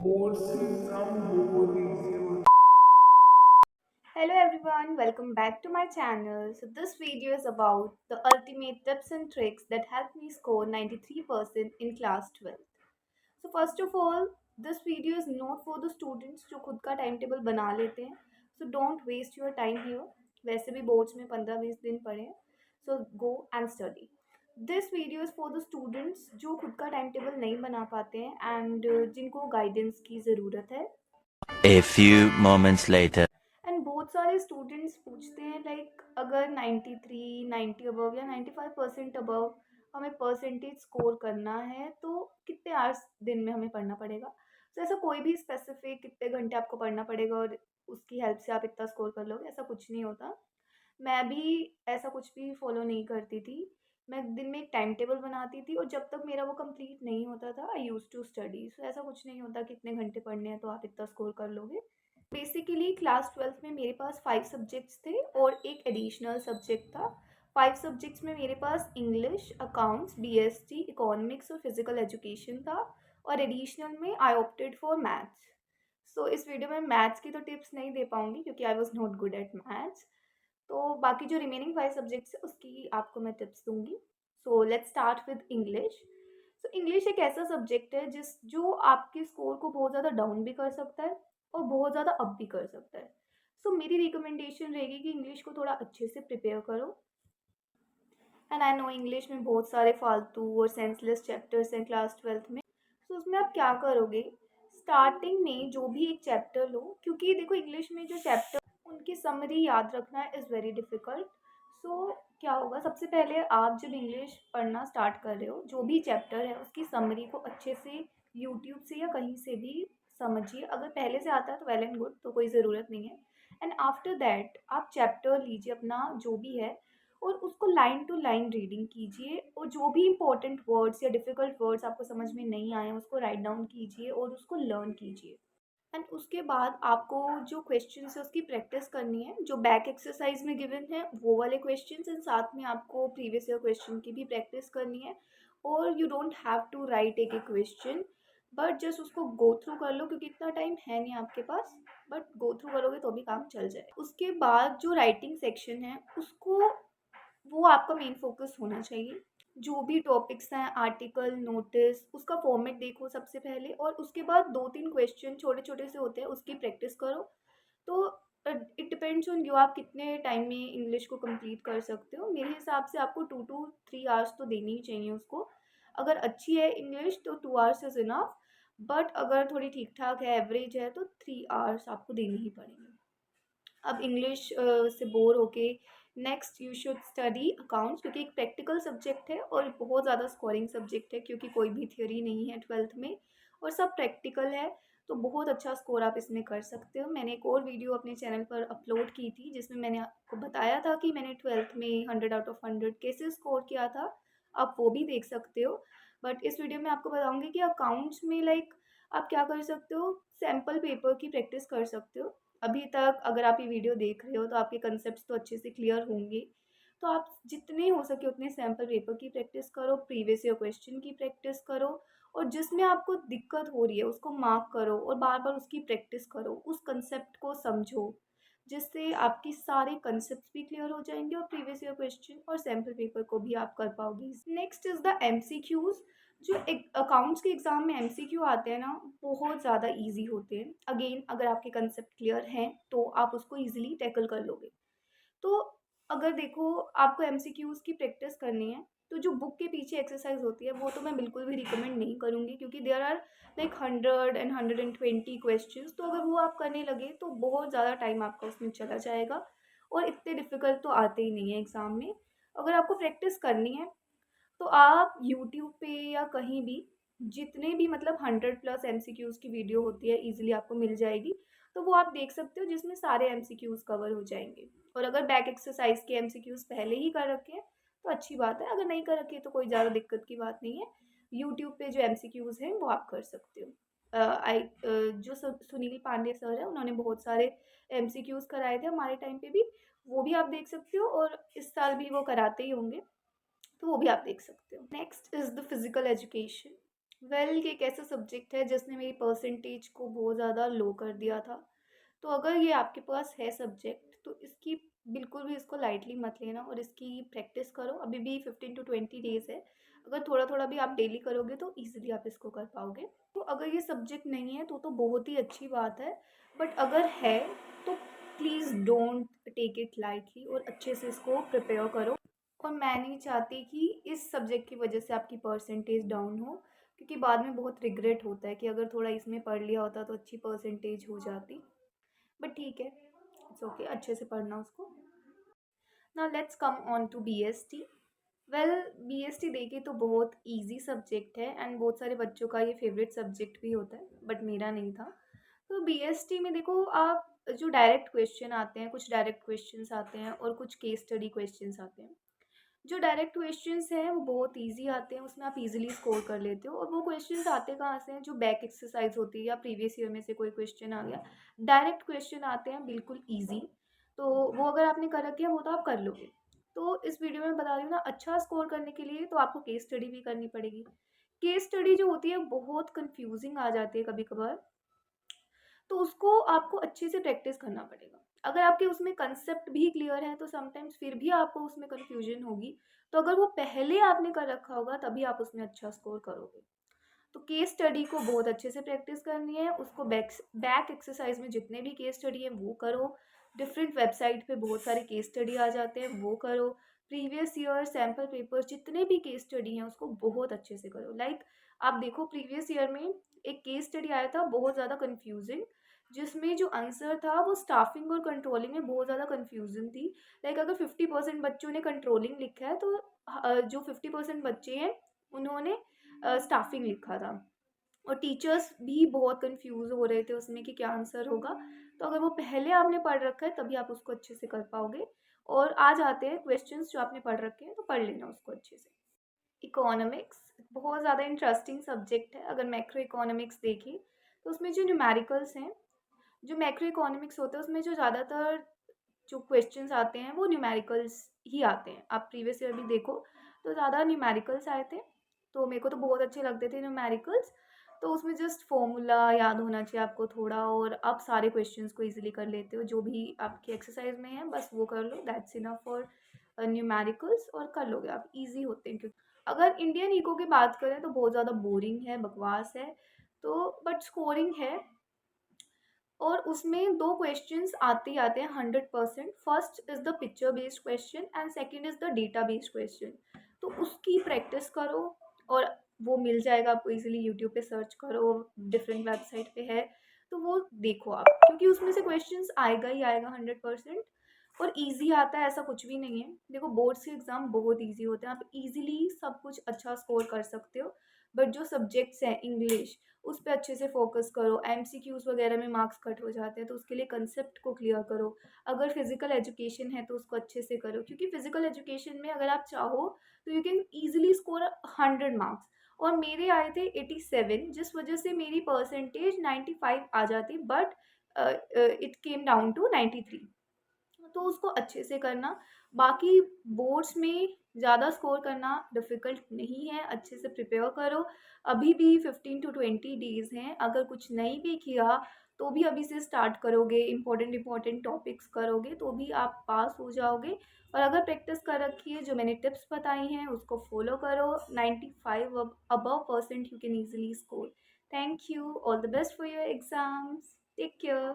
Board system board easy. Hello everyone, welcome back to my channel. So this video is about the ultimate tips and tricks that helped me score 93% in class 12th. So first of all, this video is not for the students जो खुद का time table बना लेते हैं. So don't waste your time here. वैसे भी boards में 15-20 दिन पड़े हैं. So go and study. This video is for the students जो खुद का टाइम टेबल नहीं बना पाते हैं and जिनको गाइडेंस की ज़रूरत है. A few moments later. And बहुत सारे स्टूडेंट्स पूछते हैं लाइक अगर 93 90 अबव या 95% अबव हमें परसेंटेज स्कोर करना है तो कितने आवर्स दिन में हमें पढ़ना पड़ेगा. तो ऐसा कोई भी स्पेसिफिक कितने घंटे आपको पढ़ना पड़ेगा और उसकी हेल्प से आप इतना स्कोर कर लोगे, ऐसा कुछ नहीं होता. मैं भी ऐसा कुछ भी फॉलो नहीं करती थी. मैं दिन में एक टाइम टेबल बनाती थी और जब तक मेरा वो कंप्लीट नहीं होता था आई यूज़ टू स्टडी. सो ऐसा कुछ नहीं होता कि इतने घंटे पढ़ने हैं तो आप इतना स्कोर कर लोगे. बेसिकली क्लास 12th में मेरे पास 5 सब्जेक्ट्स थे और एक एडिशनल सब्जेक्ट था. 5 सब्जेक्ट्स में मेरे पास इंग्लिश, अकाउंट्स, बीएसटी, इकोनॉमिक्स और फिजिकल एजुकेशन था और एडिशनल में आई ऑप्टेड फॉर मैथ्स. सो इस वीडियो में मैथ्स की तो टिप्स नहीं दे पाऊंगी क्योंकि I was not good at maths. तो बाकी जो रिमेनिंग 5 सब्जेक्ट्स है उसकी आपको मैं टिप्स दूंगी. So let's start with English. So English एक ऐसा सब्जेक्ट है जो आपके स्कोर को बहुत ज़्यादा डाउन भी कर सकता है और बहुत ज़्यादा अप भी कर सकता है. सो मेरी रिकमेंडेशन रहेगी कि इंग्लिश को थोड़ा अच्छे से प्रिपेयर करो. एंड आई नो इंग्लिश में बहुत सारे फालतू और सेंसलेस चैप्टर्स हैं क्लास 12th में. सो उसमें आप क्या करोगे, स्टार्टिंग में जो भी एक चैप्टर लो, क्योंकि देखो इंग्लिश में जो चैप्टर उनकी समरी याद रखना इज़ वेरी डिफ़िकल्ट. सो क्या होगा, सबसे पहले आप जब इंग्लिश पढ़ना स्टार्ट कर रहे हो जो भी चैप्टर है उसकी समरी को अच्छे से यूट्यूब से या कहीं से भी समझिए. अगर पहले से आता है तो वेल एंड गुड, तो कोई ज़रूरत नहीं है. एंड आफ्टर दैट आप चैप्टर लीजिए अपना जो भी है और उसको लाइन टू लाइन रीडिंग कीजिए और जो भी इंपॉर्टेंट वर्ड्स या डिफ़िकल्ट वर्ड्स आपको समझ में नहीं आए उसको राइट डाउन कीजिए और उसको लर्न कीजिए. एंड उसके बाद आपको जो क्वेश्चन है उसकी प्रैक्टिस करनी है. जो बैक एक्सरसाइज में गिवन है वो वाले क्वेश्चन एंड साथ में आपको प्रीवियस ईयर क्वेश्चन की भी प्रैक्टिस करनी है. और you don't have to write एक एक क्वेश्चन, बट जस्ट उसको गो थ्रू कर लो क्योंकि इतना टाइम है नहीं आपके पास. बट गो थ्रू करोगे तो भी काम चल जाए. उसके बाद जो राइटिंग सेक्शन है उसको, वो आपका मेन फोकस होना चाहिए. जो भी टॉपिक्स हैं, आर्टिकल, नोटिस, उसका फॉर्मेट देखो सबसे पहले और उसके बाद 2-3 क्वेश्चन छोटे-छोटे से होते हैं उसकी प्रैक्टिस करो. तो इट डिपेंड्स ऑन यू, आप कितने टाइम में इंग्लिश को कंप्लीट कर सकते हो. मेरे हिसाब से आपको 2 टू 3 आवर्स तो देने ही चाहिए उसको. अगर अच्छी है इंग्लिश तो 2 आवर्स इज़ इनफ, बट अगर थोड़ी ठीक-ठाक है, एवरेज है तो 3 आवर्स आपको देने ही पड़ेंगे. अब इंग्लिश से बोर होके next you should study accounts, क्योंकि एक प्रैक्टिकल सब्जेक्ट है और बहुत ज़्यादा स्कोरिंग सब्जेक्ट है क्योंकि कोई भी थ्योरी नहीं है 12th में और सब प्रैक्टिकल है. तो बहुत अच्छा स्कोर आप इसमें कर सकते हो. मैंने एक और वीडियो अपने चैनल पर अपलोड की थी जिसमें मैंने आपको बताया था कि मैंने 12th में 100 आउट ऑफ 100 कैसे स्कोर किया था. आप वो भी देख सकते हो. बट इस वीडियो में आपको बताऊंगी कि अकाउंट्स में लाइक आप क्या कर सकते हो, सैम्पल पेपर की प्रैक्टिस कर सकते हो. अभी तक अगर आप ये वीडियो देख रहे हो तो आपके कंसेप्ट्स तो अच्छे से क्लियर होंगे. तो आप जितने हो सके उतने सैम्पल पेपर की प्रैक्टिस करो, प्रीवियस ईयर क्वेश्चन की प्रैक्टिस करो और जिसमें आपको दिक्कत हो रही है उसको मार्क करो और बार बार उसकी प्रैक्टिस करो, उस कंसेप्ट को समझो, जिससे आपकी सारे कंसेप्ट भी क्लियर हो जाएंगे और प्रीवियस ईयर क्वेश्चन और सैम्पल पेपर को भी आप कर पाओगे. Next is the MCQs. जो एक अकाउंट्स के एग्ज़ाम में एमसीक्यू आते हैं ना, बहुत ज़्यादा इजी होते हैं. अगेन अगर आपके कंसेप्ट क्लियर हैं तो आप उसको इजीली टैकल कर लोगे. तो अगर देखो आपको एमसीक्यूज़ की प्रैक्टिस करनी है तो जो बुक के पीछे एक्सरसाइज होती है वो तो मैं बिल्कुल भी रिकमेंड नहीं करूँगी क्योंकि there are like 100 and 120 questions. तो अगर वो आप करने लगे तो बहुत ज़्यादा टाइम आपका उसमें चला जाएगा और इतने डिफ़िकल्ट तो आते ही नहीं है एग्ज़ाम में. अगर आपको प्रैक्टिस करनी है तो आप यूट्यूब पे या कहीं भी जितने भी मतलब 100+ एमसीक्यूज़ की वीडियो होती है ईज़िली आपको मिल जाएगी. तो वो आप देख सकते हो जिसमें सारे एमसीक्यूज़ कवर हो जाएँगे. और अगर बैक एक्सरसाइज़ के एमसीक्यूज़ पहले ही कर रखे हैं तो अच्छी बात है, अगर नहीं कर रखे तो कोई ज़्यादा दिक्कत की बात नहीं है. यूट्यूब पे जो एमसीक्यूज़ हैं वो आप कर सकते हो. जो सुनील पांडे सर हैं उन्होंने बहुत सारे एमसीक्यूज़ कराए थे हमारे टाइम पे भी, वो भी आप देख सकते हो और इस साल भी वो कराते ही होंगे तो वो भी आप देख सकते हो. Next is the physical education. Well एक ऐसा सब्जेक्ट है जिसने मेरी परसेंटेज को बहुत ज़्यादा लो कर दिया था। तो अगर ये आपके पास है सब्जेक्ट तो इसकी बिल्कुल भी इसको लाइटली मत लेना और इसकी प्रैक्टिस करो। अभी भी 15 to 20 डेज़ है। अगर थोड़ा-थोड़ा भी आप डेली करोगे तो ईज़िली आप इसको कर पाओगे। तो अगर ये सब्जेक्ट नहीं है तो बहुत ही अच्छी बात है। बट अगर है तो please don't take it lightly और अच्छे से इसको प्रिपेयर करो। और मैं नहीं चाहती कि इस सब्जेक्ट की वजह से आपकी परसेंटेज डाउन हो, क्योंकि बाद में बहुत रिग्रेट होता है कि अगर थोड़ा इसमें पढ़ लिया होता तो अच्छी परसेंटेज हो जाती। बट ठीक है, इट्स ओके, अच्छे से पढ़ना उसको। Now let's come on to BST. Well BST देखिए तो बहुत इजी सब्जेक्ट है एंड बहुत सारे बच्चों का ये फेवरेट सब्जेक्ट भी होता है, बट मेरा नहीं था। तो बीएसटी में देखो आप, जो डायरेक्ट क्वेश्चन आते हैं, कुछ डायरेक्ट क्वेश्चंस आते हैं और कुछ केस स्टडी क्वेश्चंस आते हैं। जो डायरेक्ट क्वेश्चंस हैं वो बहुत इजी आते हैं, उसमें आप इजीली स्कोर कर लेते हो। और वो क्वेश्चंस आते कहाँ से हैं, जो बैक एक्सरसाइज होती है या प्रीवियस ईयर में से कोई क्वेश्चन आ गया। डायरेक्ट क्वेश्चन आते हैं बिल्कुल इजी, तो वो अगर आपने कर रखे हैं वो तो आप कर लोगे। तो इस वीडियो में बता रही हूँ ना, अच्छा स्कोर करने के लिए तो आपको केस स्टडी भी करनी पड़ेगी। केस स्टडी जो होती है बहुत कंफ्यूजिंग आ जाती है कभी कभार, तो उसको आपको अच्छे से प्रैक्टिस करना पड़ेगा। अगर आपके उसमें कंसेप्ट भी क्लियर है तो समटाइम्स फिर भी आपको उसमें कन्फ्यूजन होगी। तो अगर वो पहले आपने कर रखा होगा तभी आप उसमें अच्छा स्कोर करोगे। तो केस स्टडी को बहुत अच्छे से प्रैक्टिस करनी है, उसको बैक एक्सरसाइज में जितने भी केस स्टडी है वो करो। डिफरेंट वेबसाइट पे बहुत सारे केस स्टडी आ जाते हैं, वो करो। प्रीवियस ईयर सैम्पल पेपर जितने भी केस स्टडी हैं उसको बहुत अच्छे से करो। आप देखो प्रीवियस ईयर में एक केस स्टडी आया था बहुत ज़्यादा कन्फ्यूजिंग, जिसमें जो आंसर था वो स्टाफिंग और कंट्रोलिंग में बहुत ज़्यादा कन्फ्यूजन थी। अगर 50% बच्चों ने कंट्रोलिंग लिखा है तो जो 50% बच्चे हैं उन्होंने स्टाफिंग लिखा था। और टीचर्स भी बहुत कंफ्यूज हो रहे थे उसमें कि क्या आंसर होगा। तो अगर वो पहले आपने पढ़ रखा है तभी आप उसको अच्छे से कर पाओगे। और आ जाते हैं क्वेश्चंस जो आपने पढ़ रखे हैं तो पढ़ लेना उसको अच्छे से। इकोनॉमिक्स बहुत ज़्यादा इंटरेस्टिंग सब्जेक्ट है। अगर मैक्रो इकोनॉमिक्स देखें तो उसमें जो न्यूमेरिकल्स हैं, जो मैक्रो इकोनॉमिक्स होता है उसमें जो ज़्यादातर जो क्वेश्चंस आते हैं वो न्यूमेरिकल्स ही आते हैं। आप प्रीवियस ईयर भी देखो तो ज़्यादा न्यूमेरिकल्स आए थे, तो मेरे को तो बहुत अच्छे लगते थे न्यूमेरिकल्स। तो उसमें जस्ट फॉर्मूला याद होना चाहिए आपको थोड़ा, और आप सारे क्वेश्चंस को इजीली कर लेते हो। जो भी आपकी एक्सरसाइज में है बस वो कर लो, दैट्स इनफ फॉर न्यूमेरिकल्स, और कर लोगे आप, इजी होते हैं। क्योंकि अगर इंडियन इको की बात करें तो बहुत ज़्यादा बोरिंग है, बकवास है। तो बट स्कोरिंग है, और उसमें दो क्वेश्चंस आते ही आते हैं 100%। First is the picture based question and second is the data based question. तो उसकी प्रैक्टिस करो, और वो मिल जाएगा आपको इजीली, यूट्यूब पे सर्च करो, डिफरेंट वेबसाइट पे है, तो वो देखो आप, क्योंकि उसमें से क्वेश्चंस आएगा ही आएगा 100%। और इजी आता है ऐसा कुछ भी नहीं है। देखो बोर्ड्स के एग्ज़ाम बहुत इजी होते हैं, आप इजीली सब कुछ अच्छा स्कोर कर सकते हो। बट जो सब्जेक्ट्स हैं इंग्लिश, उस पे अच्छे से फोकस करो। एमसीक्यूज़ वगैरह में मार्क्स कट हो जाते हैं तो उसके लिए कंसेप्ट को क्लियर करो। अगर फिजिकल एजुकेशन है तो उसको अच्छे से करो, क्योंकि फिजिकल एजुकेशन में अगर आप चाहो तो you can easily score 100 marks. और मेरे आए थे 87, जिस वजह से मेरी परसेंटेज 95 आ जाती, but it came down to 93। तो उसको अच्छे से करना। बाकी बोर्ड्स में ज़्यादा स्कोर करना डिफ़िकल्ट नहीं है, अच्छे से प्रिपेयर करो। अभी भी 15 to 20 डेज़ हैं, अगर कुछ नहीं भी किया तो भी अभी से स्टार्ट करोगे, इम्पोर्टेंट इम्पोर्टेंट टॉपिक्स करोगे तो भी आप पास हो जाओगे। और अगर प्रैक्टिस कर रखी है, जो मैंने टिप्स बताई हैं उसको फॉलो करो, 95 above percent you can easily score. Thank you, all the best for your exams, take care.